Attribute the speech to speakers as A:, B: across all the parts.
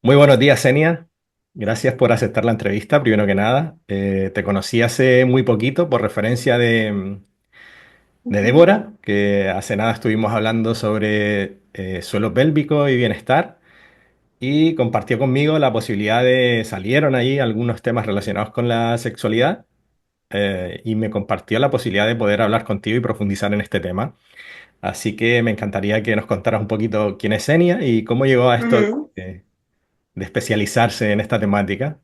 A: Muy buenos días, Enia. Gracias por aceptar la entrevista, primero que nada. Te conocí hace muy poquito por referencia de
B: Ujú,
A: Débora, que hace nada estuvimos hablando sobre suelo pélvico y bienestar, y compartió conmigo la posibilidad de, salieron ahí algunos temas relacionados con la sexualidad, y me compartió la posibilidad de poder hablar contigo y profundizar en este tema. Así que me encantaría que nos contaras un poquito quién es Enia y cómo llegó a esto
B: ujú.
A: de especializarse en esta temática.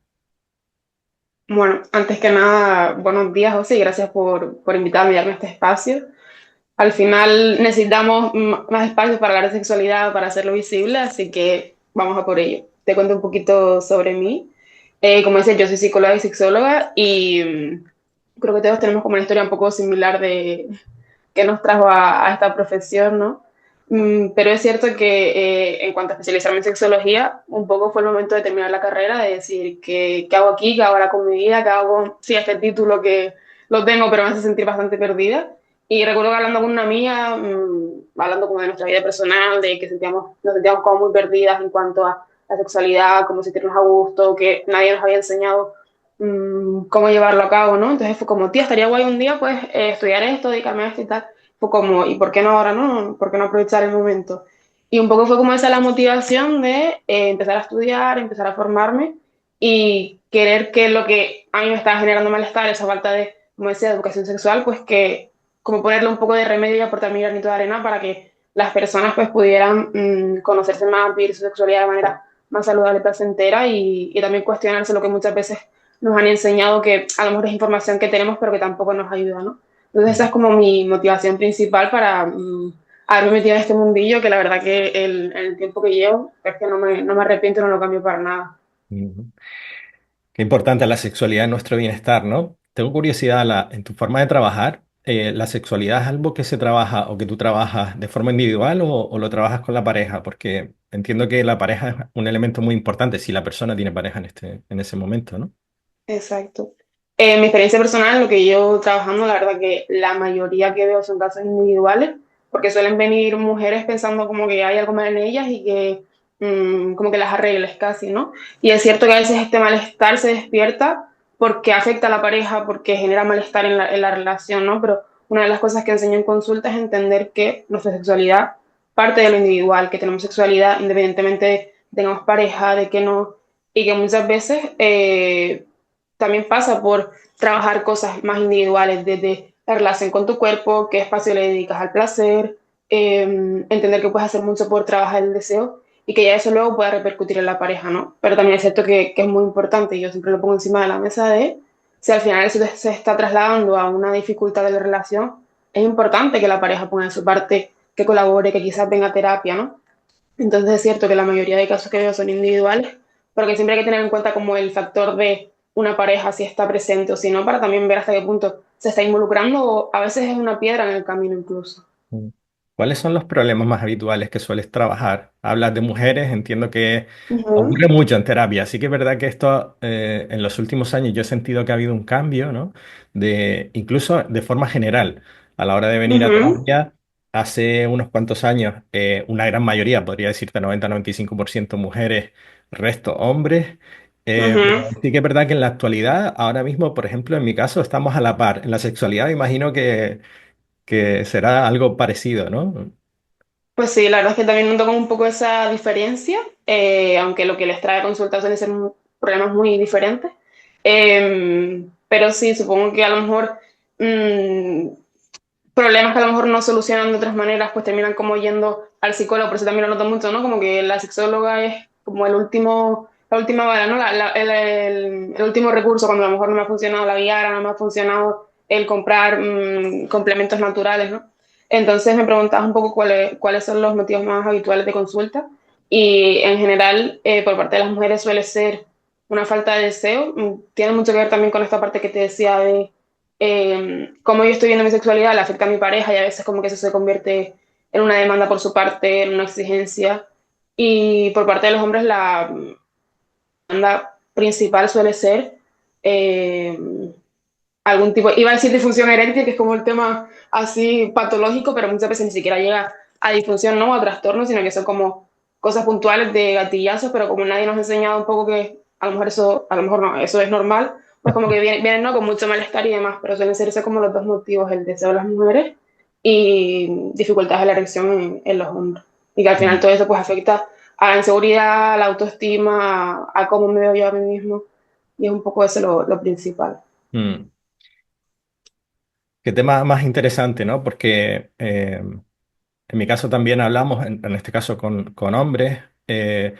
B: Bueno, antes que nada, buenos días, José, y gracias por invitarme a este espacio. Al final necesitamos más espacio para hablar de sexualidad, para hacerlo visible, así que vamos a por ello. Te cuento un poquito sobre mí. Como decía, yo soy psicóloga y sexóloga y creo que todos tenemos como una historia un poco similar de que nos trajo a esta profesión, ¿no? Pero es cierto que en cuanto a especializarme en sexología, un poco fue el momento de terminar la carrera, de decir qué hago aquí, qué hago ahora con mi vida, qué hago con, sí, este título que lo tengo, pero me hace sentir bastante perdida. Y recuerdo que hablando con una amiga, hablando como de nuestra vida personal, de que nos sentíamos como muy perdidas en cuanto a la sexualidad, cómo sentirnos a gusto, que nadie nos había enseñado cómo llevarlo a cabo, ¿no? Entonces fue como, tía, estaría guay un día, pues, estudiar esto, dedicarme a esto y tal. Fue como, ¿y por qué no ahora, no? ¿Por qué no aprovechar el momento? Y un poco fue como esa la motivación de empezar a estudiar, empezar a formarme y querer que lo que a mí me estaba generando malestar, esa falta de, como decía, de educación sexual, pues que como ponerle un poco de remedio y aportar mi granito de arena para que las personas pues pudieran conocerse más, vivir su sexualidad de manera más saludable y placentera y también cuestionarse lo que muchas veces nos han enseñado que a lo mejor es información que tenemos pero que tampoco nos ayuda, ¿no? Entonces esa es como mi motivación principal para haberme metido en este mundillo, que la verdad que el tiempo que llevo es que no me arrepiento, no lo cambio para nada.
A: Ujú. Qué importante la sexualidad en nuestro bienestar, ¿no? Tengo curiosidad, en tu forma de trabajar, ¿la sexualidad es algo que se trabaja o que tú trabajas de forma individual o lo trabajas con la pareja? Porque entiendo que la pareja es un elemento muy importante si la persona tiene pareja en ese momento, ¿no?
B: Exacto. En mi experiencia personal, lo que yo trabajando, la verdad que la mayoría que veo son casos individuales, porque suelen venir mujeres pensando como que hay algo mal en ellas y que como que las arregles casi, ¿no? Y es cierto que a veces este malestar se despierta porque afecta a la pareja, porque genera malestar en la relación, ¿no? Pero una de las cosas que enseño en consulta es entender que nuestra sexualidad parte de lo individual, que tenemos sexualidad independientemente de que tengamos pareja, de que no, y que muchas veces también pasa por trabajar cosas más individuales, desde la relación con tu cuerpo, qué espacio le dedicas al placer, entender que puedes hacer mucho por trabajar el deseo y que ya eso luego pueda repercutir en la pareja, ¿no? Pero también es cierto que es muy importante, y yo siempre lo pongo encima de la mesa de si al final eso se está trasladando a una dificultad de la relación, es importante que la pareja ponga de su parte, que colabore, que quizás venga a terapia, ¿no? Entonces es cierto que la mayoría de casos que veo son individuales, pero que siempre hay que tener en cuenta como el factor de una pareja, si está presente o si no, para también ver hasta qué punto se está involucrando o a veces es una piedra en el camino incluso.
A: Mm. ¿Cuáles son los problemas más habituales que sueles trabajar? Hablas de mujeres, entiendo que
B: Ujú,
A: ocurre mucho en terapia, así que es verdad que esto en los últimos años yo he sentido que ha habido un cambio, ¿no? Incluso de forma general, a la hora de venir a
B: ujú,
A: terapia, hace unos cuantos años, una gran mayoría, podría decirte 90-95% mujeres, resto hombres.
B: ujú.
A: Pero sí que es verdad que en la actualidad, ahora mismo, por ejemplo, en mi caso, estamos a la par. En la sexualidad, me imagino que será algo parecido, ¿no?
B: Pues sí, la verdad es que también noto como un poco esa diferencia, aunque lo que les trae consultas suelen ser problemas muy diferentes. Pero sí, supongo que a lo mejor mm, problemas que a lo mejor no solucionan de otras maneras, pues terminan como yendo al psicólogo, por eso también lo noto mucho, ¿no? Como que la sexóloga es como el último, la última bala, ¿no? El último recurso cuando a lo mejor no me ha funcionado la Viagra, no me ha funcionado el comprar complementos naturales, ¿no? Entonces me preguntabas un poco cuáles son los motivos más habituales de consulta y en general por parte de las mujeres suele ser una falta de deseo, tiene mucho que ver también con esta parte que te decía de cómo yo estoy viendo mi sexualidad le afecta a mi pareja y a veces como que eso se convierte en una demanda por su parte, en una exigencia. Y por parte de los hombres la demanda principal suele ser eh, algún tipo, iba a decir disfunción eréctil, que es como el tema así patológico, pero muchas veces ni siquiera llega a disfunción, ¿no? A trastorno, sino que son como cosas puntuales de gatillazos, pero como nadie nos ha enseñado un poco que a lo mejor eso, a lo mejor no, eso es normal, pues como que vienen, ¿no? Con mucho malestar y demás, pero suelen ser esos como los dos motivos, el deseo de las mujeres y dificultades de la erección en los hombres. Y que al final
A: Mm.
B: todo eso pues afecta a la inseguridad, a la autoestima, a cómo me veo yo a mí mismo, y es un poco eso lo principal.
A: Mm. Qué tema más interesante, ¿no? Porque en mi caso también hablamos, en este caso con hombres,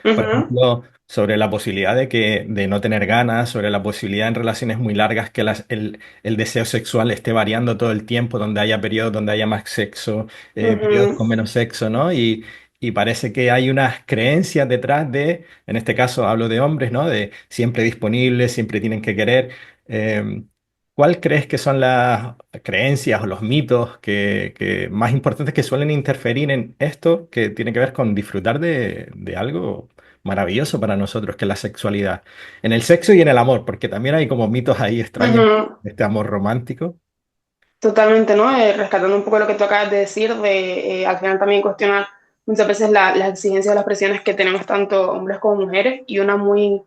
A: por
B: Ujú,
A: ejemplo, sobre la posibilidad de no tener ganas, sobre la posibilidad en relaciones muy largas que el deseo sexual esté variando todo el tiempo, donde haya periodos donde haya más sexo, periodos
B: ujú,
A: con menos sexo, ¿no? Y parece que hay unas creencias detrás en este caso hablo de hombres, ¿no? De siempre disponibles, siempre tienen que querer. eh, ¿Cuál crees que son las creencias o los mitos que más importantes que suelen interferir en esto que tiene que ver con disfrutar de algo maravilloso para nosotros, que es la sexualidad? En el sexo y en el amor, porque también hay como mitos ahí extraños
B: ujú.
A: de este amor romántico.
B: Totalmente, ¿no? Rescatando un poco lo que tú acabas de decir, de al final también cuestionar muchas veces las exigencias o las presiones que tenemos tanto hombres como mujeres, y una muy,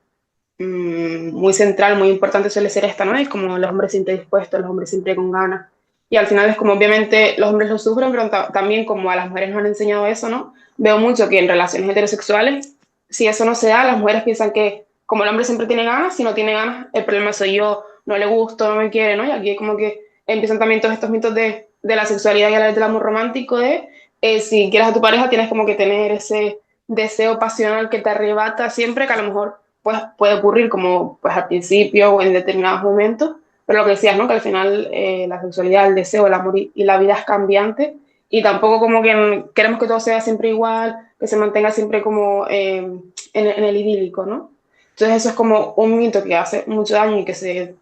B: muy central, muy importante suele ser esta, ¿no? Es como los hombres siempre dispuestos, los hombres siempre con ganas. Y al final es como obviamente los hombres lo sufren, pero también como a las mujeres nos han enseñado eso, ¿no? Veo mucho que en relaciones heterosexuales, si eso no se da, las mujeres piensan que como el hombre siempre tiene ganas, si no tiene ganas, el problema soy yo, no le gusto, no me quiere, ¿no? Y aquí como que empiezan también todos estos mitos de la sexualidad y a la vez del amor romántico, de si quieres a tu pareja tienes como que tener ese deseo pasional que te arrebata siempre, que a lo mejor pues puede ocurrir como pues al principio o en determinados momentos, pero lo que decías, ¿no? Que al final la sexualidad, el deseo, el amor y la vida es cambiante, y tampoco como que queremos que todo sea siempre igual, que se mantenga siempre como en el idílico, ¿no? Entonces eso es como un mito que hace mucho daño y que se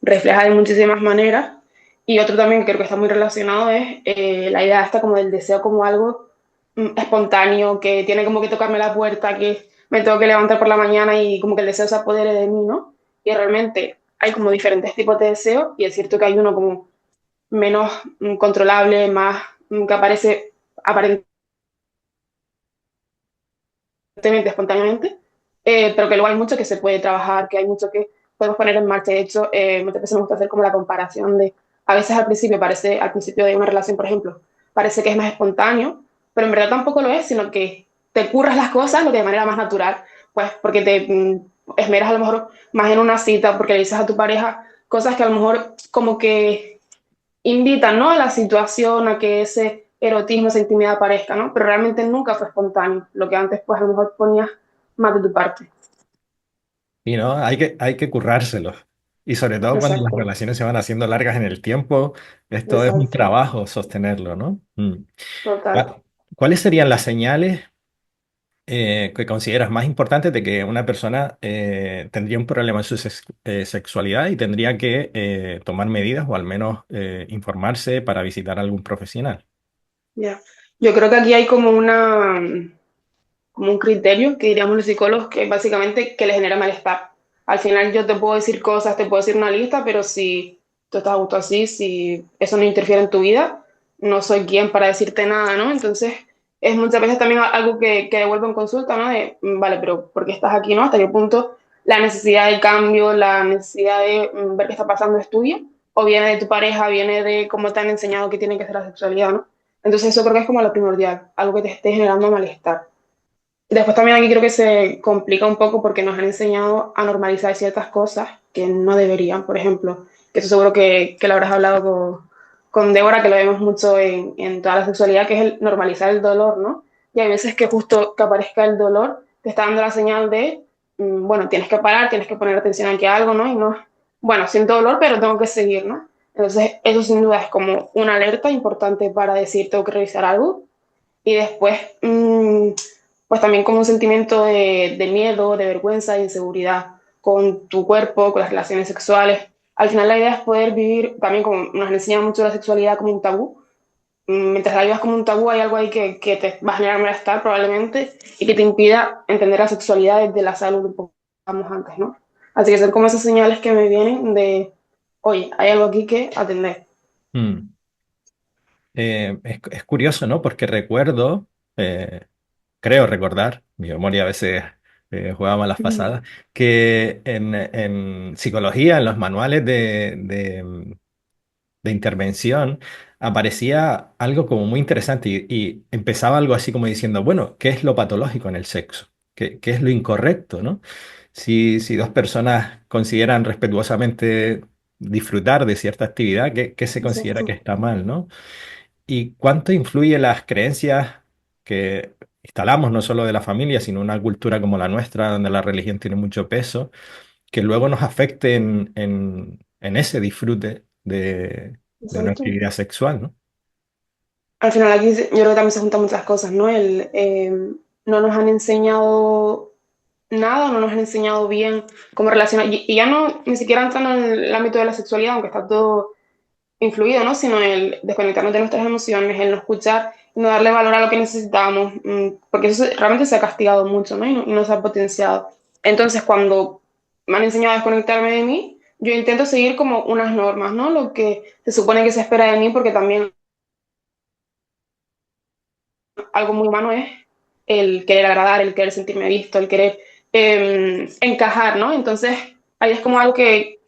B: refleja de muchísimas maneras. Y otro también que creo que está muy relacionado es la idea esta como del deseo como algo espontáneo, que tiene como que tocarme la puerta, que me tengo que levantar por la mañana y como que el deseo se apodere de mí, ¿no? Y realmente hay como diferentes tipos de deseo, y es cierto que hay uno como menos controlable, más que aparece aparentemente espontáneamente, pero que luego hay mucho que se puede trabajar, que hay mucho que podemos poner en marcha. De hecho, muchas veces me gusta hacer como la comparación de, a veces al principio parece, al principio de una relación, por ejemplo, parece que es más espontáneo, pero en verdad tampoco lo es, sino que te curras las cosas lo que de manera más natural, pues porque te esmeras a lo mejor más en una cita, porque le dices a tu pareja cosas que a lo mejor como que invitan, ¿no? A la situación, a que ese erotismo, esa intimidad aparezca, ¿no? Pero realmente nunca fue espontáneo, lo que antes pues a lo mejor ponías más de tu parte.
A: Y no, hay que currárselo. Y sobre todo cuando las
B: Exacto,
A: relaciones se van haciendo largas en el tiempo, esto es un
B: exacto,
A: trabajo sostenerlo, ¿no? Mm.
B: total.
A: ¿Cuáles serían las señales que consideras más importantes de que una persona tendría un problema en su sexualidad y tendría que tomar medidas o al menos informarse para visitar a algún profesional?
B: Ya. Yo creo que aquí hay como una, como un criterio que diríamos los psicólogos, que es básicamente que le genera malestar. Al final yo te puedo decir cosas, te puedo decir una lista, pero si tú estás a gusto así, si eso no interfiere en tu vida, no soy quien para decirte nada, ¿no? Entonces es muchas veces también algo que devuelvo en consulta, ¿no? De, vale, pero ¿por qué estás aquí, no? ¿Hasta qué punto la necesidad de cambio, la necesidad de ver qué está pasando es tuya? ¿O viene de tu pareja, viene de cómo te han enseñado que tiene que ser la sexualidad, ¿no? Entonces eso creo que es como lo primordial, algo que te esté generando malestar. Después también aquí creo que se complica un poco porque nos han enseñado a normalizar ciertas cosas que no deberían. Por ejemplo, que eso seguro que lo habrás hablado con Débora, que lo vemos mucho en toda la sexualidad, que es el normalizar el dolor, ¿no? Y hay veces que justo que aparezca el dolor te está dando la señal de, bueno, tienes que parar, tienes que poner atención aquí a algo, ¿no? Y no, bueno, siento dolor, pero tengo que seguir, ¿no? Entonces, eso sin duda es como una alerta importante para decir, tengo que revisar algo. Y después, pues también como un sentimiento de miedo, de vergüenza, de inseguridad con tu cuerpo, con las relaciones sexuales. Al final la idea es poder vivir, también como nos enseñan mucho la sexualidad como un tabú. Mientras la vivas como un tabú hay algo ahí que te va a generar malestar probablemente y que te impida entender la sexualidad desde la salud un poco como antes, ¿no? Así que son como esas señales que me vienen de, oye, hay algo aquí que atender.
A: Mm. Es curioso, ¿no? Porque recuerdo, creo recordar, mi memoria a veces juega malas
B: Ujú.
A: pasadas, que en psicología, en los manuales de intervención, aparecía algo como muy interesante y empezaba algo así como diciendo, bueno, ¿qué es lo patológico en el sexo? ¿Qué es lo incorrecto, ¿no? Si dos personas consideran respetuosamente disfrutar de cierta actividad, ¿qué se considera que
B: Exacto.
A: está mal, ¿no? ¿Y cuánto influye las creencias que instalamos, no solo de la familia, sino una cultura como la nuestra, donde la religión tiene mucho peso, que luego nos afecte en ese disfrute de una
B: Exacto.
A: actividad sexual, ¿no?
B: Al final aquí yo creo que también se juntan muchas cosas, ¿no? No nos han enseñado nada, no nos han enseñado bien cómo relacionar, y ya no ni siquiera entrando en el ámbito de la sexualidad, aunque está todo influido, ¿no? Sino el desconectarnos de nuestras emociones, el no escuchar, no darle valor a lo que necesitamos, porque realmente se ha castigado mucho, ¿no? Y no se ha potenciado. Entonces, cuando me han enseñado a desconectarme de mí, yo intento seguir como unas normas, ¿no? Lo que se supone que se espera de mí, porque también algo muy humano es el querer agradar, el querer sentirme visto, el querer encajar, ¿no? Entonces, ahí es como algo que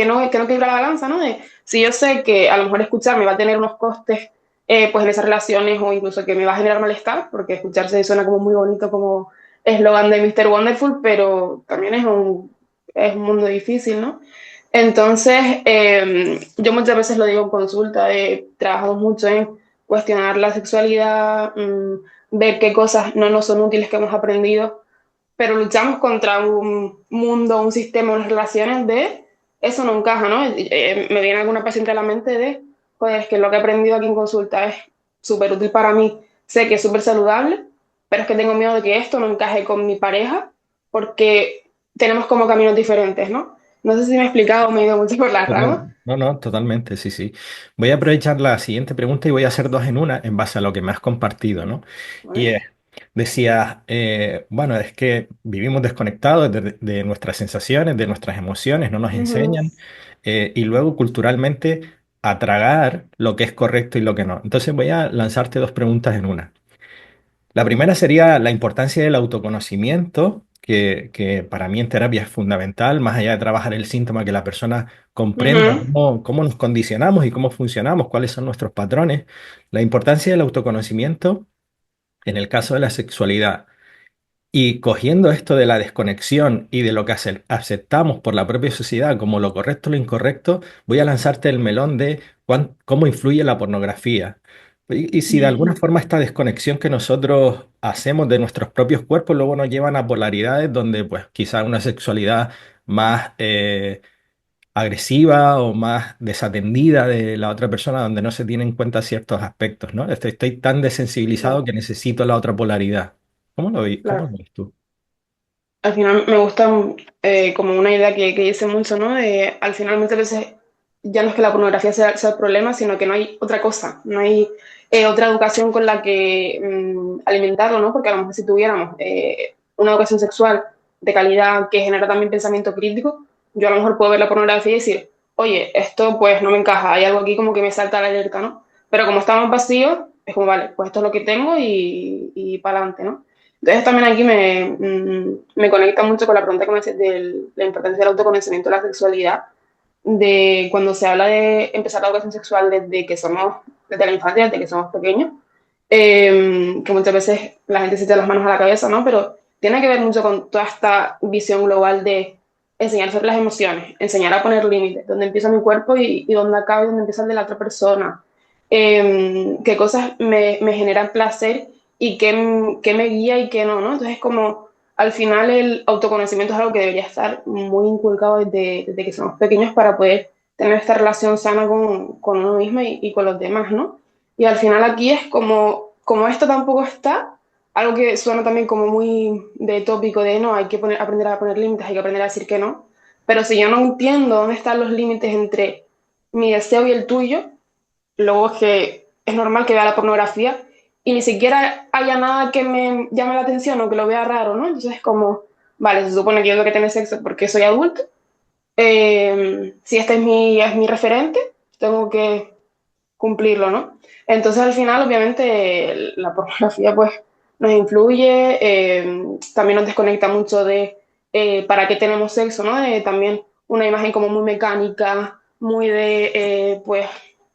B: no equilibra la balanza, ¿no? De, si yo sé que a lo mejor escucharme va a tener unos costes pues en esas relaciones o incluso que me va a generar malestar, porque escucharse suena como muy bonito como eslogan de Mr. Wonderful, pero también es un mundo difícil, ¿no? Entonces, yo muchas veces lo digo en consulta, he trabajado mucho en cuestionar la sexualidad, ver qué cosas no nos son útiles que hemos aprendido, pero luchamos contra un mundo, un sistema, unas relaciones de eso no encaja, ¿no? Me viene alguna paciente a la mente de, pues que lo que he aprendido aquí en consulta es súper útil para mí, sé que es súper saludable, pero es que tengo miedo de que esto no encaje con mi pareja porque tenemos como caminos diferentes, ¿no? No sé si me he explicado, me he ido mucho por las ramas.
A: No, no, totalmente, sí, sí. Voy a aprovechar la siguiente pregunta y voy a hacer dos en una en base a lo que me has compartido, ¿no? Y
B: ¿Vale?
A: decías, bueno, es que vivimos desconectados de nuestras sensaciones, de nuestras emociones, no nos
B: Ujú,
A: enseñan, y luego culturalmente a tragar lo que es correcto y lo que no. Entonces voy a lanzarte dos preguntas en una. La primera sería la importancia del autoconocimiento, que para mí en terapia es fundamental, más allá de trabajar el síntoma, que la persona comprenda
B: ujú,
A: cómo nos condicionamos y cómo funcionamos, cuáles son nuestros patrones. La importancia del autoconocimiento en el caso de la sexualidad. Y cogiendo esto de la desconexión y de lo que aceptamos por la propia sociedad como lo correcto o lo incorrecto, voy a lanzarte el melón de cómo influye la pornografía. Y si de alguna forma esta desconexión que nosotros hacemos de nuestros propios cuerpos luego nos llevan a polaridades donde pues quizás una sexualidad más agresiva o más desatendida de la otra persona donde no se tienen en cuenta ciertos aspectos, ¿no? Estoy tan desensibilizado
B: claro,
A: que necesito la otra polaridad. ¿Cómo lo
B: claro.
A: ves tú?
B: Al final me gusta como una idea que dice mucho, ¿no? De, al final muchas veces ya no es que la pornografía sea el problema, sino que no hay otra cosa, no hay otra educación con la que alimentarlo, ¿no? Porque a lo mejor si tuviéramos una educación sexual de calidad que genera también pensamiento crítico, yo a lo mejor puedo ver la pornografía y decir, oye, esto pues no me encaja, hay algo aquí como que me salta la alerta, ¿no? Pero como estamos vacíos, es como, vale, pues esto es lo que tengo y para adelante, ¿no? Entonces también aquí me conecta mucho con la pregunta que me haces de la importancia del autoconocimiento de la sexualidad, de cuando se habla de empezar la educación sexual desde la infancia, desde que somos pequeños, que muchas veces la gente se echa las manos a la cabeza, ¿no? Pero tiene que ver mucho con toda esta visión global de enseñar sobre las emociones, enseñar a poner límites, dónde empieza mi cuerpo y dónde acaba y dónde empieza el de la otra persona, qué cosas me generan placer y qué me guía y qué no, ¿no? Entonces, como al final el autoconocimiento es algo que debería estar muy inculcado desde que somos pequeños para poder tener esta relación sana con uno mismo y con los demás, ¿no? Y al final aquí es como esto tampoco está, algo que suena también como muy de tópico de no, hay que aprender a poner límites, hay que aprender a decir que no, pero si yo no entiendo dónde están los límites entre mi deseo y el tuyo, luego es que es normal que vea la pornografía y ni siquiera haya nada que me llame la atención o que lo vea raro, ¿no? Entonces es como, vale, se supone que yo tengo que tener sexo porque soy adulto. Si este es mi referente, tengo que cumplirlo, ¿no? Entonces al final, obviamente, la pornografía, pues, nos influye, también nos desconecta mucho de para qué tenemos sexo, ¿no? También una imagen como muy mecánica, muy de, pues,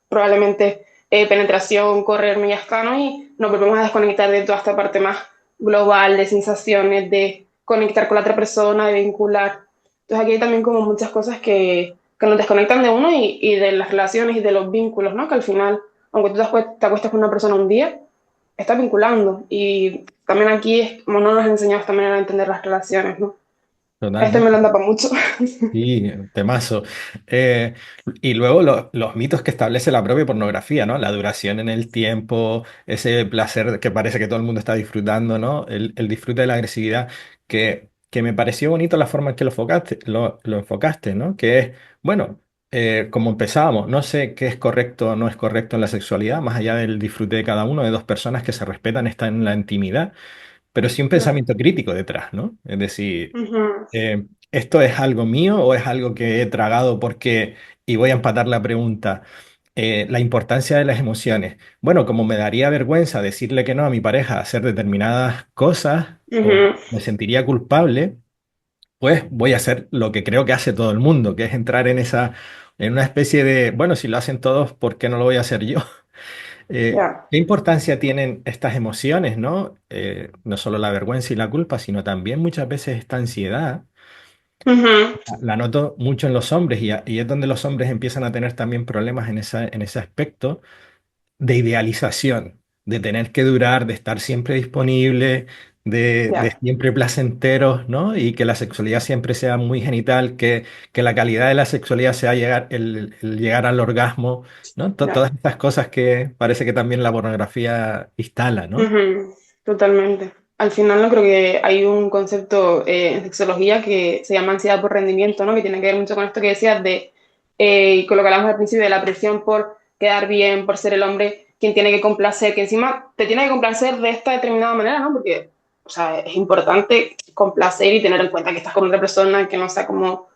B: probablemente penetración, correr y ya está, ¿no? Y nos volvemos a desconectar de toda esta parte más global, de sensaciones, de conectar con la otra persona, de vincular. Entonces aquí hay también como muchas cosas que nos desconectan de uno y de las relaciones y de los vínculos, ¿no? Que al final, aunque tú te acuestes con una persona un día, estás vinculando. Y también aquí es como no nos han enseñado esta manera de entender las relaciones, ¿no? Este me
A: Totalmente.
B: lo anda para mucho.
A: Sí, temazo. Eh, y luego los mitos que establece la propia pornografía, ¿no? La duración en el tiempo, ese placer que parece que todo el mundo está disfrutando, ¿no? El disfrute de la agresividad, que me pareció bonito la forma en que lo enfocaste, ¿no? Que es, bueno, como empezábamos, no sé qué es correcto o no es correcto en la sexualidad, más allá del disfrute de cada uno, de dos personas que se respetan, están en la intimidad, pero sí un
B: Claro.
A: pensamiento crítico detrás, ¿no? Es decir,
B: Ujú.
A: ¿esto es algo mío o es algo que he tragado porque, y voy a empatar la pregunta, la importancia de las emociones? Bueno, como me daría vergüenza decirle que no a mi pareja a hacer determinadas cosas o
B: Ujú.
A: me sentiría culpable, pues voy a hacer lo que creo que hace todo el mundo, que es entrar en una especie de, bueno, si lo hacen todos, ¿por qué no lo voy a hacer yo?
B: Ya.
A: ¿Qué importancia tienen estas emociones, no? No solo la vergüenza y la culpa, sino también muchas veces esta ansiedad.
B: Ujú.
A: La noto mucho en los hombres y es donde los hombres empiezan a tener también problemas en ese aspecto de idealización, de tener que durar, de estar siempre disponible, de
B: Ya.
A: siempre placenteros, ¿no? Y que la sexualidad siempre sea muy genital, que la calidad de la sexualidad sea el llegar al orgasmo, ¿no?
B: Ya.
A: Todas estas cosas que parece que también la pornografía instala, ¿no?
B: Ujú. Totalmente. Al final no creo que hay un concepto en sexología que se llama ansiedad por rendimiento, ¿no? Que tiene que ver mucho con esto que decías de, y con lo que hablamos al principio, de la presión por quedar bien, por ser el hombre quien tiene que complacer, que encima te tiene que complacer de esta determinada manera, ¿no? Porque, o sea, es importante complacer y tener en cuenta que estás con otra persona, que no sea como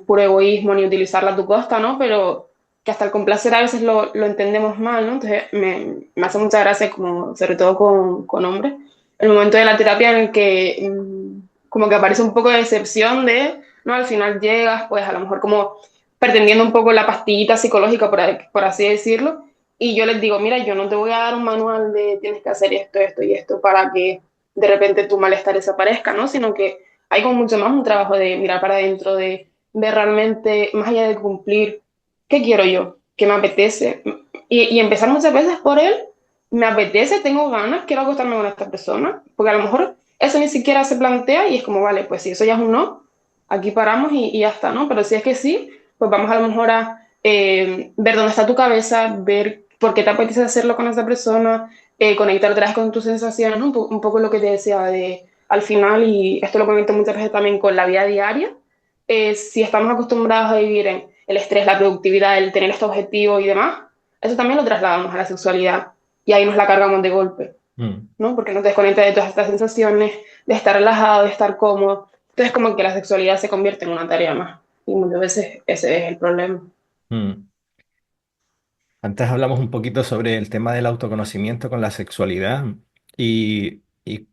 B: puro egoísmo ni utilizarla a tu costa, ¿no? Pero que hasta el complacer a veces lo entendemos mal, ¿no? Entonces me hace mucha gracia, como, sobre todo con hombres, el momento de la terapia en el que como que aparece un poco de decepción de, ¿no? Al final llegas, pues a lo mejor como pretendiendo un poco la pastillita psicológica, por así decirlo, y yo les digo, mira, yo no te voy a dar un manual de tienes que hacer esto, esto y esto para que de repente tu malestar desaparezca, ¿no? Sino que hay como mucho más un trabajo de mirar para adentro, de ver realmente, más allá de cumplir, ¿qué quiero yo? ¿Qué me apetece? Y empezar muchas veces por él, me apetece, tengo ganas, quiero acostarme con esta persona, porque a lo mejor eso ni siquiera se plantea y es como, vale, pues si eso ya es un no, aquí paramos y ya está, ¿no? Pero si es que sí, pues vamos a lo mejor a ver dónde está tu cabeza, ver por qué te apetece hacerlo con esa persona, conectar otra vez con tus sensaciones, ¿no? Un poco lo que te decía de al final, y esto lo conecto muchas veces también con la vida diaria, si estamos acostumbrados a vivir en el estrés, la productividad, el tener este objetivo y demás, eso también lo trasladamos a la sexualidad y ahí nos la cargamos de golpe,
A: Mm,
B: ¿no? Porque nos desconecta de todas estas sensaciones, de estar relajado, de estar cómodo. Entonces como que la sexualidad se convierte en una tarea más y muchas veces ese es el problema.
A: mm. Antes hablamos un poquito sobre el tema del autoconocimiento con la sexualidad y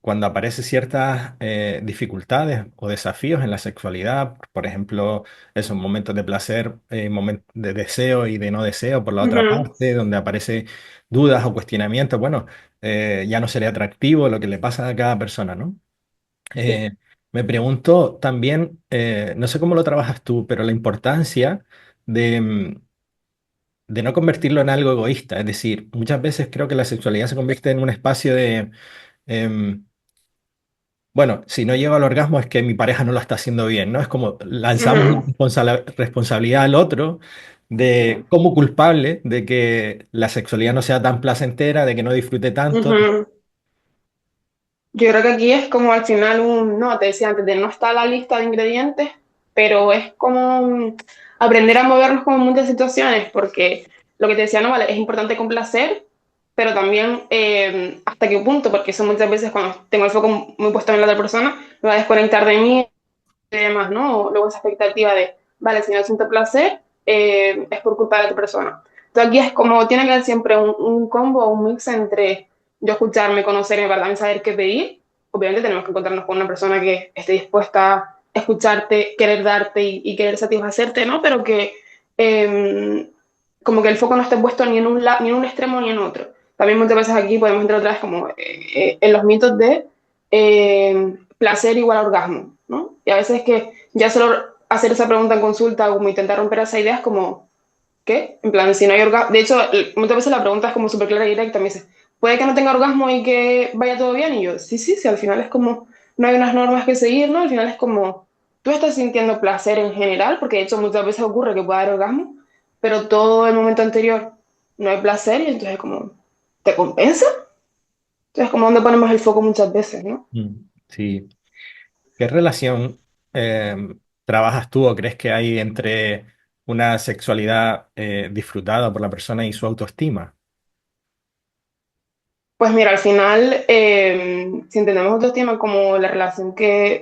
A: cuando aparecen ciertas dificultades o desafíos en la sexualidad, por ejemplo, esos momentos de placer, momentos de deseo y de no deseo por la
B: Uh
A: otra
B: -huh.
A: parte, donde aparecen dudas o cuestionamientos, bueno, ya no sería atractivo lo que le pasa a cada persona, ¿no?
B: Sí.
A: Eh, Me pregunto también, no sé cómo lo trabajas tú, pero la importancia de no convertirlo en algo egoísta. Es decir, muchas veces creo que la sexualidad se convierte en un espacio de, em, bueno, si no llego al orgasmo es que mi pareja no lo está haciendo bien, ¿no? Es como
B: Uh
A: lanzamos la
B: -huh.
A: responsabilidad al otro de como culpable de que la sexualidad no sea tan placentera, de que no disfrute
B: Uh
A: tanto.
B: -huh. Yo creo que aquí es como al final un, no, te decía antes, de no está la lista de ingredientes, pero es como aprender a movernos como en muchas situaciones, porque lo que te decía, no, vale, es importante complacer, pero también hasta qué punto, porque eso muchas veces cuando tengo el foco muy puesto en la otra persona, me va a desconectar de mí y demás, ¿no? Luego esa expectativa de, vale, si no siento placer, es por culpa de otra persona. Entonces aquí es como, tiene que haber siempre un combo, un mix entre yo escucharme, conocerme, para también saber qué pedir, obviamente tenemos que encontrarnos con una persona que esté dispuesta a escucharte, querer darte y querer satisfacerte, ¿no? Pero que como que el foco no esté puesto ni en ni en un extremo ni en otro. También muchas veces aquí podemos entrar otra vez como en los mitos de placer igual a orgasmo, ¿no? Y a veces que ya solo hacer esa pregunta en consulta o como intentar romper esa idea es como, ¿qué? En plan, si no hay orgasmo, de hecho, muchas veces la pregunta es como súper clara y directa, me dice, ¿puede que no tenga orgasmo y que vaya todo bien? Y yo, sí, sí, sí, al final es como, no hay unas normas que seguir, ¿no? Al final es como, tú estás sintiendo placer en general, porque de hecho muchas veces ocurre que puede haber orgasmo, pero todo el momento anterior no hay placer y entonces como, ¿te compensa? Entonces como donde ponemos el foco muchas veces, ¿no?
A: Sí. ¿Qué relación trabajas tú o crees que hay entre una sexualidad disfrutada por la persona y su autoestima?
B: Pues mira, al final, si entendemos autoestima como la relación que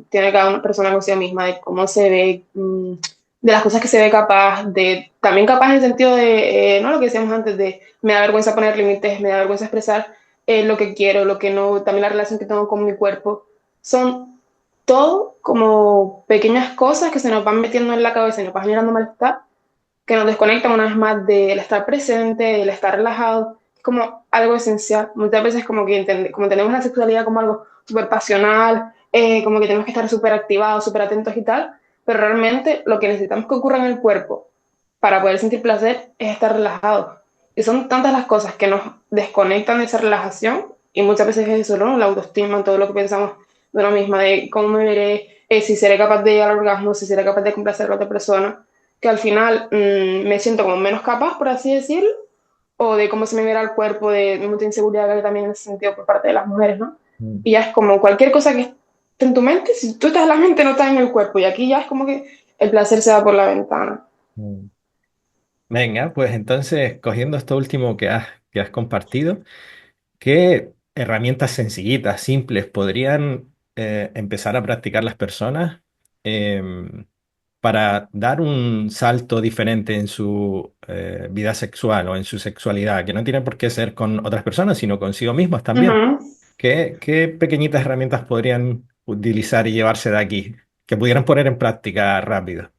B: tiene cada una persona consigo misma, de cómo se ve, de las cosas que se ve capaz, de también capaz en el sentido de, no lo que decíamos antes, de me da vergüenza poner límites, me da vergüenza expresar lo que quiero, lo que no, también la relación que tengo con mi cuerpo, son todo como pequeñas cosas que se nos van metiendo en la cabeza y nos van generando malestar que nos desconectan una vez más del estar presente, del estar relajado, es como algo esencial. Muchas veces como que como tenemos la sexualidad como algo súper pasional, como que tenemos que estar súper activados, súper atentos y tal, pero realmente lo que necesitamos que ocurra en el cuerpo para poder sentir placer es estar relajados. Y son tantas las cosas que nos desconectan de esa relajación y muchas veces es eso, ¿no? La autoestima, todo lo que pensamos de uno misma, de cómo me veré, si seré capaz de llegar al orgasmo, si seré capaz de complacer a la otra persona que al final me siento como menos capaz, por así decirlo, o de cómo se me verá el cuerpo, de mucha inseguridad que hay también en ese sentido por parte de las mujeres, ¿no?
A: Mm.
B: Y ya es como cualquier cosa que esté en tu mente, si tú estás en la mente, no estás en el cuerpo, y aquí ya es como que el placer se va por la ventana.
A: Mm. Venga, pues entonces, cogiendo esto último que has compartido, ¿qué herramientas sencillitas, simples, podrían empezar a practicar las personas para dar un salto diferente en su vida sexual o en su sexualidad, que no tiene por qué ser con otras personas, sino consigo mismos también?
B: Ujú.
A: ¿Qué pequeñitas herramientas podrían utilizar y llevarse de aquí, que pudieran poner en práctica rápido?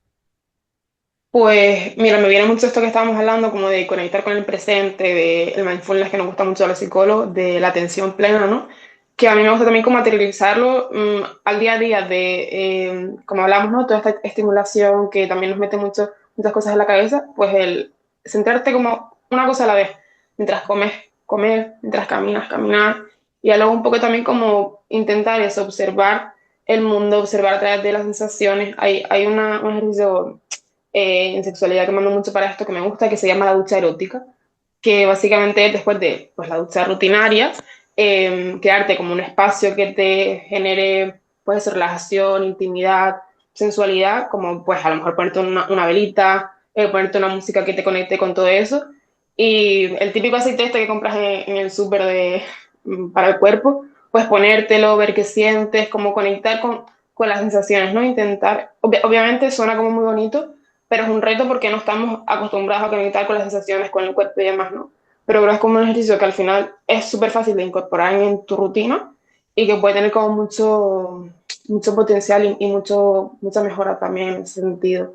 B: Pues mira, me viene mucho esto que estábamos hablando, como de conectar con el presente, de el mindfulness que nos gusta mucho a los psicólogos, de la atención plena, ¿no? Que a mí me gusta también como materializarlo al día a día, de, como hablamos, ¿no? Toda esta estimulación que también nos mete muchas cosas en la cabeza, pues el centrarte como una cosa a la vez, mientras comes, comer, mientras caminas, caminar, y luego un poco también como intentar eso, observar el mundo, observar a través de las sensaciones. Hay un ejercicio en sexualidad que mando mucho para esto que me gusta, que se llama la ducha erótica, que básicamente es después de pues, la ducha rutinaria, crearte como un espacio que te genere pues relajación, intimidad, sensualidad, como pues a lo mejor ponerte una velita, ponerte una música que te conecte con todo eso. Y el típico aceite este que compras en el súper para el cuerpo, pues ponértelo, ver qué sientes, como conectar con las sensaciones, ¿no? Intentar, obviamente suena como muy bonito, pero es un reto porque no estamos acostumbrados a conectar con las sensaciones, con el cuerpo y demás, ¿no? Pero creo que es como un ejercicio que al final es súper fácil de incorporar en tu rutina y que puede tener como mucho potencial y mucha mejora también en ese sentido.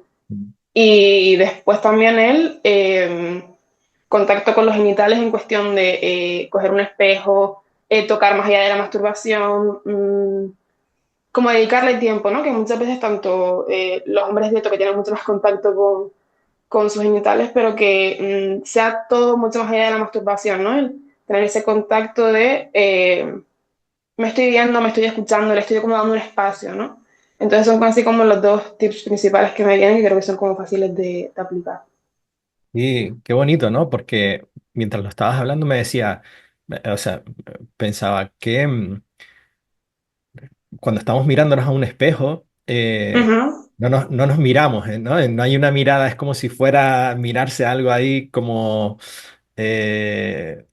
B: Y después también contacto con los genitales en cuestión de coger un espejo, tocar más allá de la masturbación, como dedicarle tiempo, ¿no? Que muchas veces tanto los hombres de esto que tienen mucho más contacto con sus genitales, pero que sea todo mucho más allá de la masturbación, ¿no? El tener ese contacto de me estoy viendo, me estoy escuchando, le estoy como dando un espacio, ¿no? Entonces son así como los dos tips principales que me vienen y creo que son como fáciles de aplicar.
A: Y qué bonito, ¿no? Porque mientras lo estabas hablando me decía, o sea, pensaba que cuando estamos mirándonos a un espejo,
B: Ujú,
A: no nos miramos, ¿no? No hay una mirada, es como si fuera mirarse algo ahí como eh,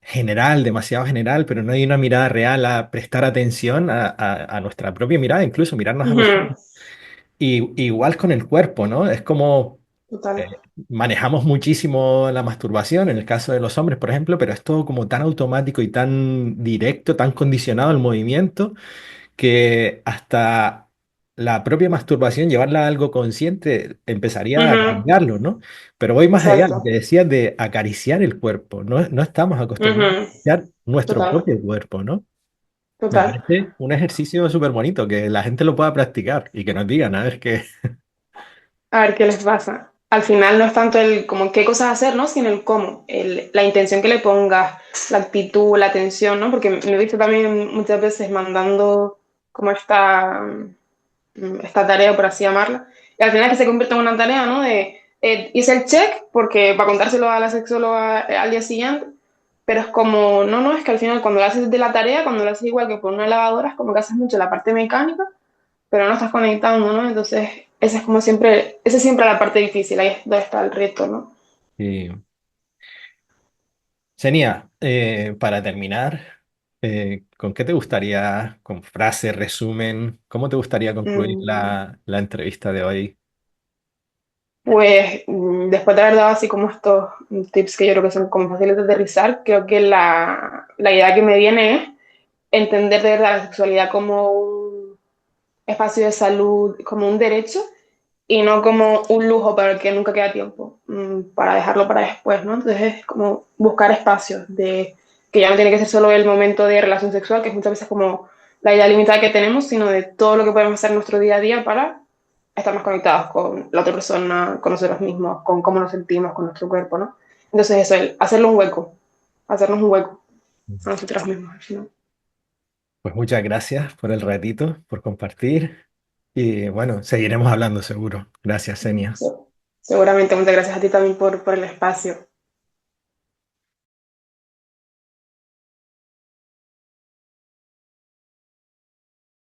A: general, demasiado general, pero no hay una mirada real a prestar atención a nuestra propia mirada, incluso mirarnos a los ojos.
B: ujú,
A: Y igual con el cuerpo, ¿no? Es como
B: total.
A: Manejamos muchísimo la masturbación en el caso de los hombres, por ejemplo, pero es todo como tan automático y tan directo, tan condicionado al movimiento, que hasta la propia masturbación, llevarla a algo consciente, empezaría a
B: Ujú,
A: cambiarlo, ¿no? Pero voy más allá, lo que
B: exacto.
A: decías de acariciar el cuerpo, no, no estamos acostumbrados a
B: Ujú,
A: acariciar nuestro
B: total,
A: propio cuerpo, ¿no? Me
B: total.
A: parece un ejercicio súper bonito, que la gente lo pueda practicar y que nos digan, a ver qué.
B: A ver qué les pasa. Al final no es tanto el como qué cosas hacer, ¿no? Sino el cómo, la intención que le pongas, la actitud, la atención, ¿no? Porque me he visto también muchas veces mandando como esta tarea, por así llamarla, y al final que se convierte en una tarea, ¿no? De hice el check porque para contárselo a la sexóloga al día siguiente, pero es como, no, no, es que al final cuando lo haces de la tarea, cuando lo haces igual que por una lavadora, es como que haces mucho la parte mecánica pero no estás conectando, ¿no? Entonces, esa es como siempre, esa es siempre la parte difícil, ahí es donde está el reto, ¿no?
A: Y, Senia, para terminar, ¿con qué te gustaría, con frase, resumen, cómo te gustaría concluir
B: Mm,
A: la entrevista de hoy?
B: Pues después de haber dado así como estos tips que yo creo que son como fáciles de aterrizar, creo que la idea que me viene es entender de verdad la sexualidad como un espacio de salud, como un derecho y no como un lujo para el que nunca queda tiempo, para dejarlo para después, ¿no? Entonces es como buscar espacios de que ya no tiene que ser solo el momento de relación sexual, que es muchas veces como la idea limitada que tenemos, sino de todo lo que podemos hacer en nuestro día a día para estar más conectados con la otra persona, con nosotros mismos, con cómo nos sentimos, con nuestro cuerpo, ¿no? Entonces eso, el hacerlo un hueco, hacernos un hueco a nosotros mismos, ¿no?
A: Pues muchas gracias por el ratito, por compartir y bueno, seguiremos hablando seguro. Gracias, Senia.
B: Sí. Seguramente, muchas gracias a ti también por el espacio.